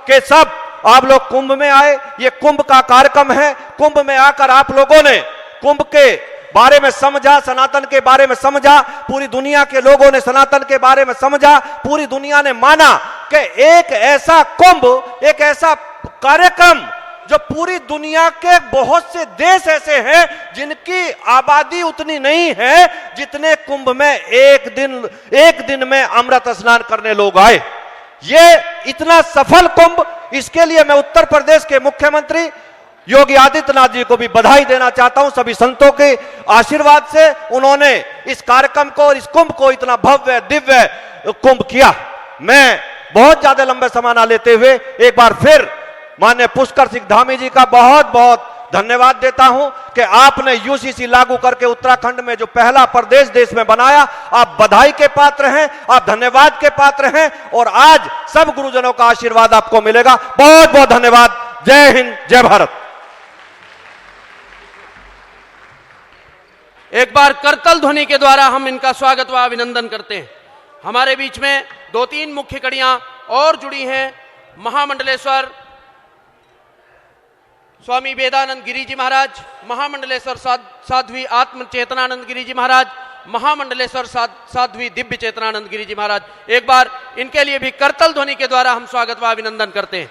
कि सब आप लोग कुंभ में आए। ये कुंभ का कार्यक्रम है। कुंभ में आकर आप लोगों ने कुंभ के बारे में समझा, सनातन के बारे में समझा, पूरी दुनिया के लोगों ने सनातन के बारे में समझा, पूरी दुनिया ने माना कि एक ऐसा कुंभ, एक ऐसा कार्यक्रम जो पूरी दुनिया के बहुत से देश ऐसे हैं जिनकी आबादी उतनी नहीं है जितने कुंभ में एक दिन में अमृत स्नान करने लोग आए। ये इतना सफल कुंभ, इसके लिए मैं उत्तर प्रदेश के मुख्यमंत्री योगी आदित्यनाथ जी को भी बधाई देना चाहता हूं। सभी संतों के आशीर्वाद से उन्होंने इस कार्यक्रम को और इस कुंभ को इतना भव्य दिव्य कुंभ किया। मैं बहुत ज्यादा लंबे समय ना लेते हुए एक बार फिर माननीय पुष्कर सिंह धामी जी का बहुत बहुत धन्यवाद देता हूं कि आपने यूसीसी लागू करके उत्तराखंड में जो पहला प्रदेश देश में बनाया, आप बधाई के पात्र हैं, आप धन्यवाद के पात्र हैं और आज सब गुरुजनों का आशीर्वाद आपको मिलेगा। बहुत बहुत धन्यवाद। जय हिंद, जय भारत। एक बार करतल ध्वनि के द्वारा हम इनका स्वागत व अभिनंदन करते हैं। हमारे बीच में 2-3 मुख्य कड़ियां और जुड़ी हैं। महामंडलेश्वर स्वामी वेदानंद गिरी जी महाराज, महामंडलेश्वर साध्वी आत्म चेतनानंद गिरी जी महाराज, महामंडलेश्वर साध्वी दिव्य चेतनानंद गिरी जी महाराज। एक बार इनके लिए भी करतल ध्वनि के द्वारा हम स्वागत व अभिनंदन करते हैं।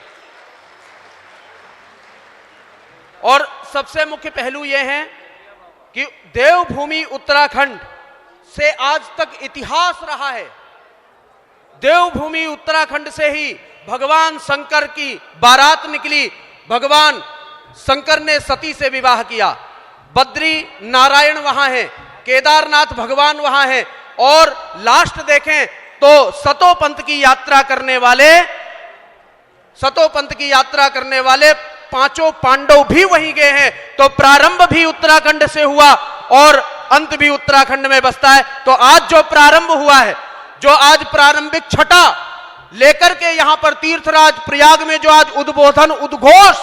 और सबसे मुख्य पहलू यह है कि देवभूमि उत्तराखंड से आज तक इतिहास रहा है। देवभूमि उत्तराखंड से ही भगवान शंकर की बारात निकली। भगवान शंकर ने सती से विवाह किया। बद्री नारायण वहां है, केदारनाथ भगवान वहां है और लास्ट देखें तो सतोपंथ की यात्रा करने वाले 5 पांडव भी वहीं गए हैं। तो प्रारंभ भी उत्तराखंड से हुआ और अंत भी उत्तराखंड में बसता है। तो आज जो प्रारंभ हुआ है, जो आज प्रारंभिक छठा लेकर के यहां पर तीर्थराज प्रयाग में जो आज उद्बोधन उद्घोष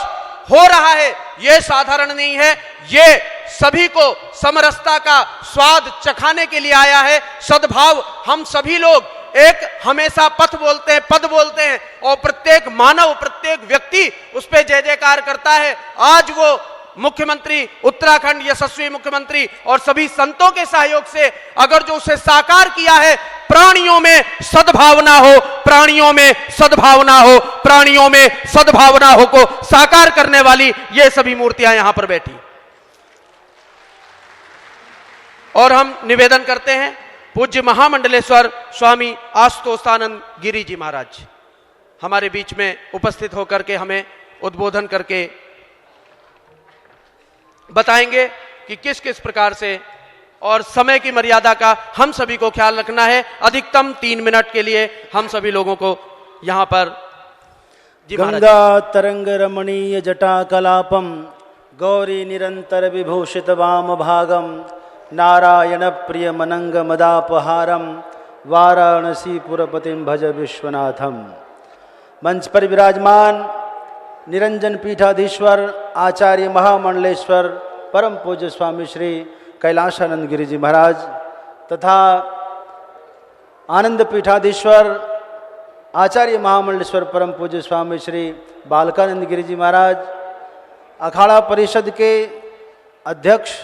हो रहा है, यह साधारण नहीं है। ये सभी को समरसता का स्वाद चखाने के लिए आया है। सद्भाव, हम सभी लोग एक हमेशा पद बोलते हैं और प्रत्येक मानव, प्रत्येक व्यक्ति उस पर जय जयकार करता है। आज वो मुख्यमंत्री उत्तराखंड, यशस्वी मुख्यमंत्री और सभी संतों के सहयोग से अगर जो उसे साकार किया है, प्राणियों में सद्भावना हो, प्राणियों में सद्भावना हो, प्राणियों में सद्भावना हो को साकार करने वाली ये सभी मूर्तियां यहां पर बैठी। और हम निवेदन करते हैं पूज्य महामंडलेश्वर स्वामी आशुतोषानंद गिरी जी महाराज हमारे बीच में उपस्थित होकर के हमें उद्बोधन करके बताएंगे कि किस किस प्रकार से, और समय की मर्यादा का हम सभी को ख्याल रखना है। अधिकतम 3 मिनट के लिए हम सभी लोगों को यहां पर गंगा तरंग रमणीय जटा कलापम गौरी निरंतर विभूषित वाम भागम नारायण प्रिय मनंग मदापहारम वाराणसी पुरपतिम भज विश्वनाथम। मंच पर विराजमान निरंजन पीठाधीश्वर आचार्य महामंडलेश्वर परम पूज्य स्वामी श्री कैलाशानंद गिरी जी महाराज तथा आनंद पीठाधीश्वर आचार्य महामंडलेश्वर परम पूज्य स्वामी श्री बालकानंद गिरी जी महाराज, अखाड़ा परिषद के अध्यक्ष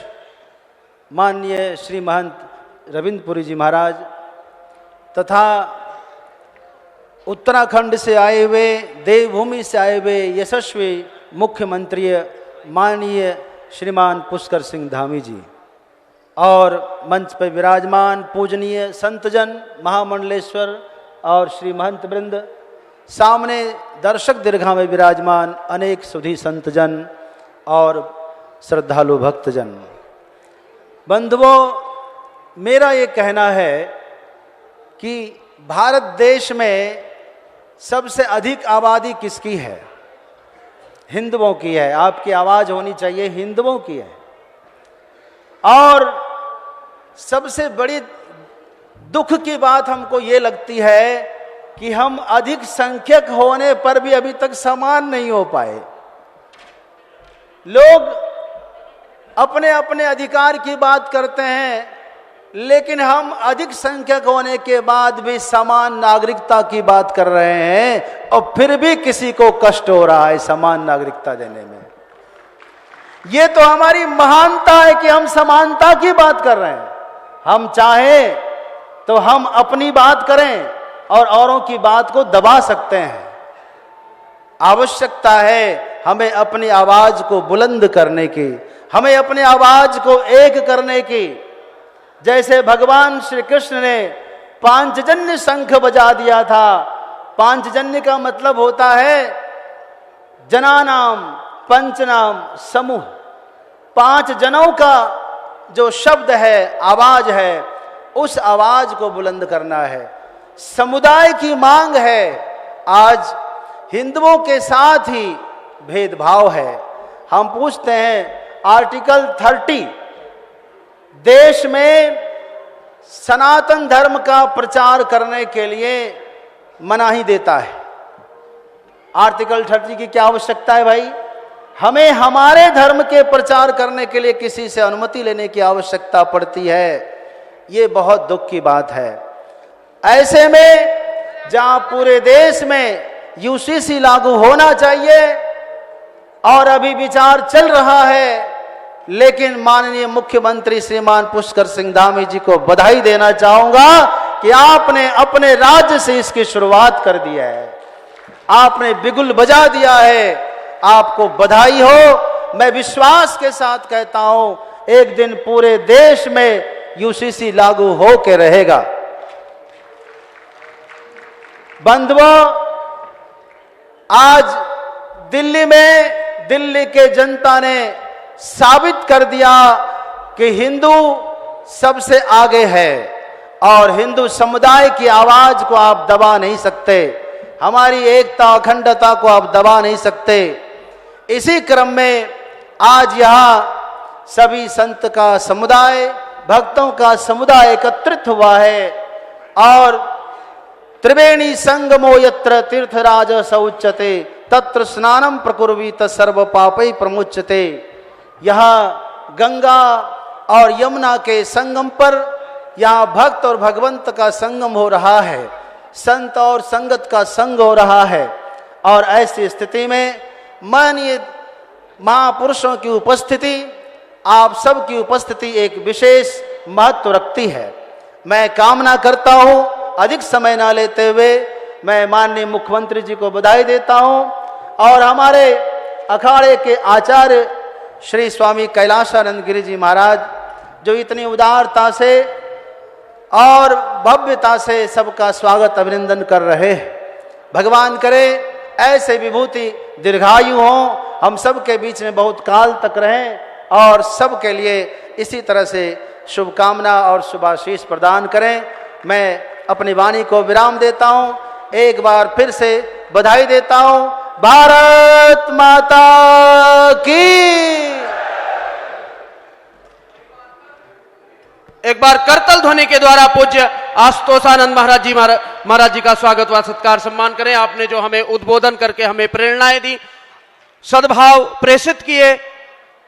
माननीय श्री महंत रविंद्रपुरी जी महाराज तथा उत्तराखंड से आए हुए, देवभूमि से आए हुए यशस्वी मुख्यमंत्री माननीय श्रीमान पुष्कर सिंह धामी जी और मंच पर विराजमान पूजनीय संतजन महामंडलेश्वर और श्री महंत वृंद, सामने दर्शक दीर्घा में विराजमान अनेक सुधी संतजन और श्रद्धालु भक्तजन। बंधुओं, मेरा ये कहना है कि भारत देश में सबसे अधिक आबादी किसकी है? हिंदुओं की है। आपकी आवाज होनी चाहिए, हिंदुओं की है। और सबसे बड़ी दुख की बात हमको ये लगती है कि हम अधिक संख्यक होने पर भी अभी तक समान नहीं हो पाए। लोग अपने अपने अधिकार की बात करते हैं लेकिन हम अधिक संख्यक होने के बाद भी समान नागरिकता की बात कर रहे हैं और फिर भी किसी को कष्ट हो रहा है समान नागरिकता देने में। ये तो हमारी महानता है कि हम समानता की बात कर रहे हैं। हम चाहें तो हम अपनी बात करें और औरों की बात को दबा सकते हैं। आवश्यकता है हमें अपनी आवाज को बुलंद करने की, हमें अपनी आवाज को एक करने की। जैसे भगवान श्री कृष्ण ने पांचजन्य शंख बजा दिया था। पांचजन्य का मतलब होता है जनानाम पंचनाम समूह। 5 जनों का जो शब्द है, आवाज है, उस आवाज को बुलंद करना है। समुदाय की मांग है। आज हिंदुओं के साथ ही भेदभाव है। हम पूछते हैं आर्टिकल 30 देश में सनातन धर्म का प्रचार करने के लिए मनाही देता है। आर्टिकल 30 की क्या आवश्यकता है भाई? हमें हमारे धर्म के प्रचार करने के लिए किसी से अनुमति लेने की आवश्यकता पड़ती है। ये बहुत दुख की बात है। ऐसे में जहां पूरे देश में यूसीसी लागू होना चाहिए और अभी विचार चल रहा है, लेकिन माननीय मुख्यमंत्री श्रीमान पुष्कर सिंह धामी जी को बधाई देना चाहूंगा कि आपने अपने राज्य से इसकी शुरुआत कर दिया है। आपने बिगुल बजा दिया है। आपको बधाई हो। मैं विश्वास के साथ कहता हूं एक दिन पूरे देश में यूसीसी लागू हो के रहेगा। बंधुओं, आज दिल्ली में दिल्ली के जनता ने साबित कर दिया कि हिंदू सबसे आगे है और हिंदू समुदाय की आवाज को आप दबा नहीं सकते। हमारी एकता अखंडता को आप दबा नहीं सकते। इसी क्रम में आज यहाँ सभी संत का समुदाय, भक्तों का समुदाय एकत्रित हुआ है और त्रिवेणी संगमो यत्र तीर्थराज सौच्यते तत्र स्नानम प्रकुर्वीत सर्व पापै प्रमुच्यते। यहाँ गंगा और यमुना के संगम पर यहाँ भक्त और भगवंत का संगम हो रहा है, संत और संगत का संग हो रहा है। और ऐसी स्थिति में माननीय महापुरुषों की उपस्थिति, आप सब की उपस्थिति एक विशेष महत्व रखती है। मैं कामना करता हूं, अधिक समय ना लेते हुए मैं माननीय मुख्यमंत्री जी को बधाई देता हूं और हमारे अखाड़े के आचार्य श्री स्वामी कैलाशानंद गिरी जी महाराज जो इतनी उदारता से और भव्यता से सबका स्वागत अभिनंदन कर रहे हैं। भगवान करे ऐसे विभूति दीर्घायु हों, हम सब के बीच में बहुत काल तक रहें और सब के लिए इसी तरह से शुभकामना और शुभाशीष प्रदान करें। मैं अपनी वाणी को विराम देता हूं। एक बार फिर से बधाई देता हूं। भारत माता की। एक बार करतल ध्वनि के द्वारा पूज्य आशुतोषानंद महाराज जी का स्वागत व सत्कार सम्मान करें। आपने जो हमें उद्बोधन करके हमें प्रेरणाएं दी, सद्भाव प्रेषित किए,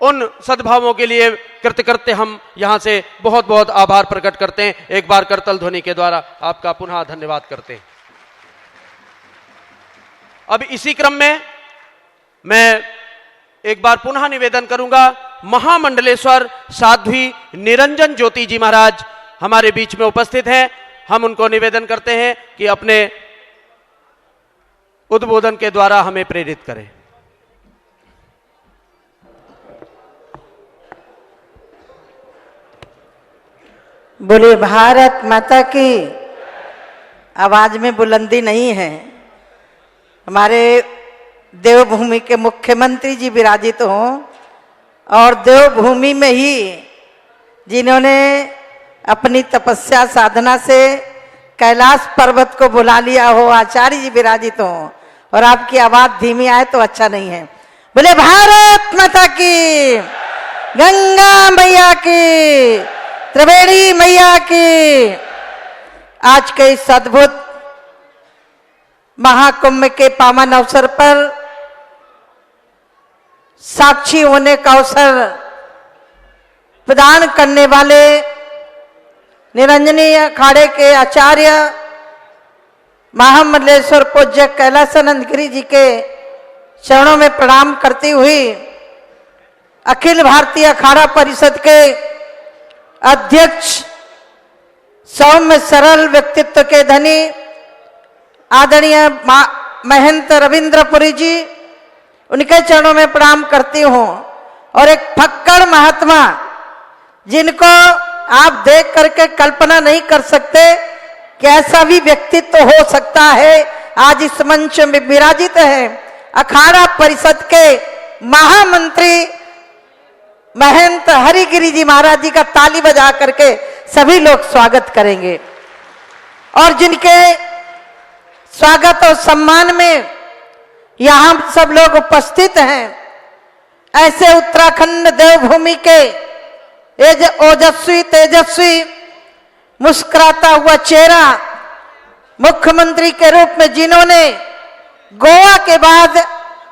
उन सद्भावों के लिए कृतकृत्य हम यहां से बहुत बहुत आभार प्रकट करते हैं। एक बार करतल ध्वनि के द्वारा आपका पुनः धन्यवाद करते हैं। अब इसी क्रम में मैं एक बार पुनः निवेदन करूंगा, महामंडलेश्वर साध्वी निरंजन ज्योति जी महाराज हमारे बीच में उपस्थित हैं। हम उनको निवेदन करते हैं कि अपने उद्बोधन के द्वारा हमें प्रेरित करें। बोले भारत माता की। आवाज में बुलंदी नहीं है। हमारे देवभूमि के मुख्यमंत्री जी विराजित हों और देवभूमि में ही जिन्होंने अपनी तपस्या साधना से कैलाश पर्वत को बुला लिया हो, आचार्य जी विराजित हों और आपकी आवाज धीमी आए तो अच्छा नहीं है। बोले भारत माता की, गंगा मैया की, त्रिवेणी मैया की। आज के इस अद्भुत महाकुंभ के पावन अवसर पर साक्षी होने का अवसर प्रदान करने वाले निरंजनी अखाड़े के आचार्य महामंडलेश्वर पूज्य कैलासानंद गिरी जी के चरणों में प्रणाम करती हुई अखिल भारतीय अखाड़ा परिषद के अध्यक्ष, सौम्य सरल व्यक्तित्व के धनी आदरणीय महंत रविंद्रपुरी जी, उनके चरणों में प्रणाम करती हूँ। और एक फक्कड़ महात्मा जिनको आप देख करके कल्पना नहीं कर सकते कि ऐसा भी व्यक्तित्व हो सकता है, आज इस मंच में विराजित है। अखाड़ा परिषद के महामंत्री महंत हरिगिरी जी महाराज जी का ताली बजा करके सभी लोग स्वागत करेंगे। और जिनके स्वागत और सम्मान में यहाँ सब लोग उपस्थित हैं, ऐसे उत्तराखंड देवभूमि के ओजस्वी तेजस्वी मुस्कुराता हुआ चेहरा, मुख्यमंत्री के रूप में जिन्होंने गोवा के बाद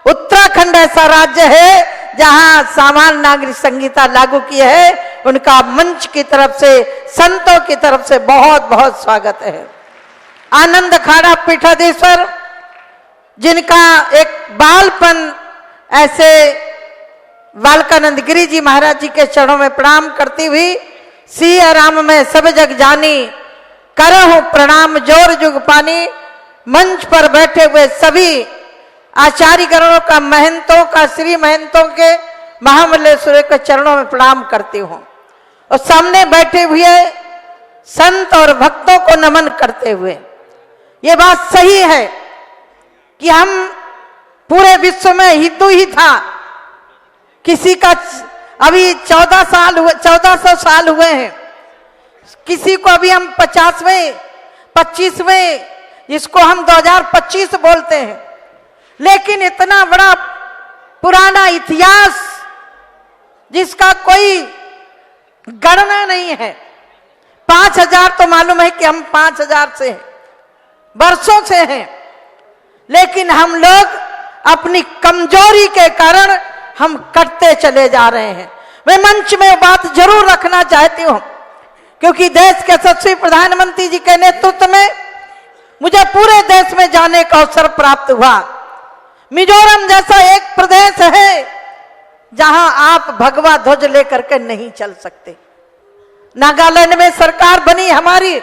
उत्तराखंड ऐसा राज्य है जहां सामान्य नागरिक संहिता लागू की है, उनका मंच की तरफ से, संतों की तरफ से बहुत बहुत स्वागत है। आनंद अखाड़ा पीठाधीश्वर, जिनका एक बालपन ऐसे बालकानंद गिरी जी महाराज जी के चरणों में प्रणाम करती हुई, सिया राम में सब जग जानी, करहूं प्रणाम जोर जुग पानी। मंच पर बैठे हुए सभी आचार्यगणों का, महंतों का, श्री महंतों के, महामंडलेश्वर के चरणों में प्रणाम करती हूँ। और सामने बैठे हुए संत और भक्तों को नमन करते हुए, ये बात सही है कि हम पूरे विश्व में हिंदू ही था, किसी का अभी 1400 साल हुए हैं, किसी को अभी हम 50वें 25वें, जिसको हम 2025 बोलते हैं। लेकिन इतना बड़ा पुराना इतिहास जिसका कोई गणना नहीं है, 5000 तो मालूम है कि हम 5000 से हैं, वर्षों से हैं, लेकिन हम लोग अपनी कमजोरी के कारण हम कटते चले जा रहे हैं। मैं मंच में बात जरूर रखना चाहती हूं, क्योंकि देश के यशस्वी प्रधानमंत्री जी के नेतृत्व में मुझे पूरे देश में जाने का अवसर प्राप्त हुआ। मिजोरम जैसा एक प्रदेश है जहां आप भगवा ध्वज लेकर के नहीं चल सकते। नागालैंड में सरकार बनी हमारी,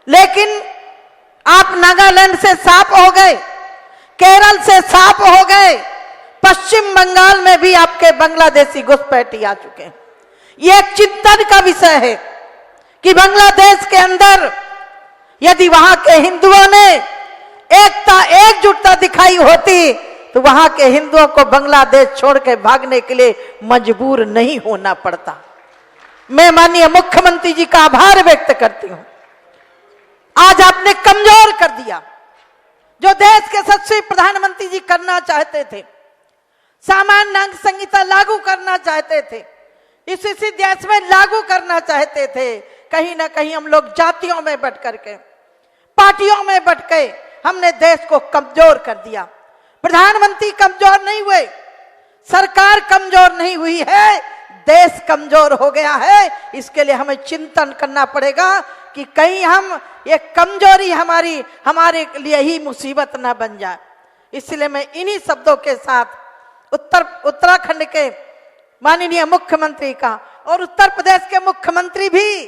लेकिन आप नागालैंड से साफ हो गए, केरल से साफ हो गए, पश्चिम बंगाल में भी आपके बांग्लादेशी घुसपैठी आ चुके हैं। यह एक चिंतन का विषय है कि बांग्लादेश के अंदर यदि वहां के हिंदुओं ने एकता एकजुटता दिखाई होती तो वहां के हिंदुओं को बांग्लादेश छोड़ के भागने के लिए मजबूर नहीं होना पड़ता। मैं माननीय मुख्यमंत्री जी का आभार व्यक्त करती हूं। आज आपने कमजोर कर दिया जो देश के यशस्वी प्रधानमंत्री जी करना चाहते थे। सामान्य नागरिक संहिता लागू करना चाहते थे, इसी देश में लागू करना चाहते थे। कहीं ना कहीं हम लोग जातियों में बट करके, पार्टियों में बट के हमने देश को कमजोर कर दिया। प्रधानमंत्री कमजोर नहीं हुए, सरकार कमजोर नहीं हुई है, देश कमजोर हो गया है। इसके लिए हमें चिंतन करना पड़ेगा कि कहीं हम ये कमजोरी हमारे लिए ही मुसीबत ना बन जाए। इसलिए मैं इन्हीं शब्दों के साथ उत्तराखंड के माननीय मुख्यमंत्री का, और उत्तर प्रदेश के मुख्यमंत्री भी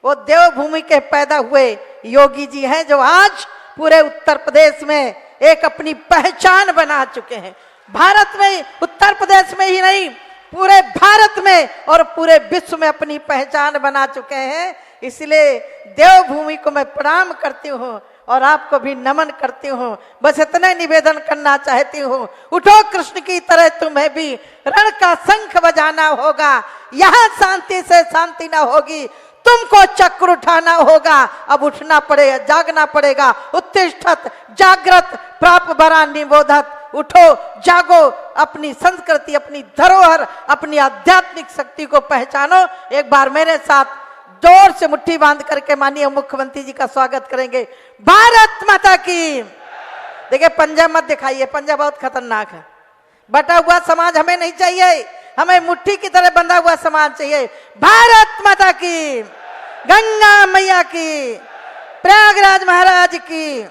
वो देवभूमि के पैदा हुए योगी जी हैं, जो आज पूरे उत्तर प्रदेश में एक अपनी पहचान बना चुके हैं। भारत में, उत्तर प्रदेश में ही नहीं, पूरे भारत में और पूरे विश्व में अपनी पहचान बना चुके हैं। इसलिए देवभूमि को मैं प्रणाम करती हूँ और आपको भी नमन करती हूँ। बस इतना निवेदन करना चाहती हूँ, उठो कृष्ण की तरह तुम्हें भी रण का शंख बजाना होगा। यहाँ शांति से शांति ना होगी, तुमको चक्र उठाना होगा। अब उठना पड़ेगा, जागना पड़ेगा। उत्तिष्ठत जागृत प्राप बरा निबोधत, उठो जागो, अपनी संस्कृति, अपनी धरोहर, अपनी आध्यात्मिक शक्ति को पहचानो। एक बार मेरे साथ जोर से मुट्ठी बांध करके माननीय मुख्यमंत्री जी का स्वागत करेंगे। भारत माता की। देखिए, पंजा मत दिखाइए, पंजा बहुत खतरनाक है। बटा हुआ समाज हमें नहीं चाहिए, हमें मुट्ठी की तरह बंधा हुआ समाज चाहिए। भारत माता की, गंगा मैया की, प्रयागराज महाराज की।